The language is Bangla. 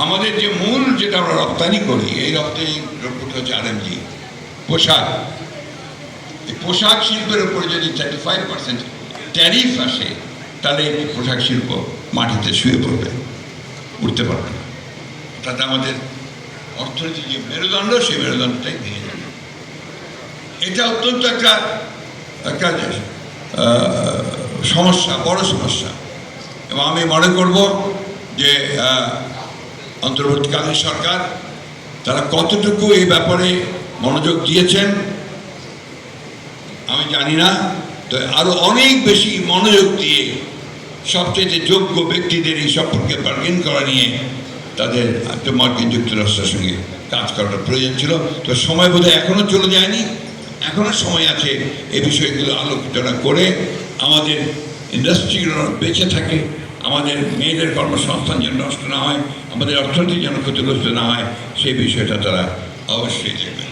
আমাদের যে মূল যেটা আমরা রপ্তানি করি, এই রপ্তানি দ্রব্যটা হচ্ছে আরএমজি, পোশাক। এই পোশাক শিল্পের উপরে যদি 35% ট্যারিফ আসে, তাহলে এই পোশাক শিল্প মাটিতে শুয়ে পড়বে, উঠতে পারবে না। তাতে আমাদের অর্থনীতির যে মেরুদণ্ড, সেই মেরুদণ্ডটাই ভেঙে যাবে। এটা অত্যন্ত একটা সমস্যা, বড় সমস্যা। এবং আমি মনে করব যে অন্তর্বর্তীকালীন সরকার তারা কতটুকু এই ব্যাপারে মনোযোগ দিয়েছেন আমি জানি না, তো আরও অনেক বেশি মনোযোগ দিয়ে সবচেয়ে যোগ্য ব্যক্তিদের এই সম্পর্কে বার্গেন করা নিয়ে তাদের মার্কিন যুক্তরাষ্ট্রের সঙ্গে কাজ করাটা প্রয়োজন ছিল। তো সময় বোধহয় এখনও চলে যায়নি, এখনও সময় আছে এই বিষয়গুলো আলোচনা করে আমাদের ইন্ডাস্ট্রিগুলো বেঁচে থাকে, আমাদের মেয়েদের কর্মসংস্থান যেন নষ্ট না হয়, আমাদের অর্থনীতি যেন ক্ষতিগ্রস্ত না হয়, সেই বিষয়টা তারা অবশ্যই দেখবেন।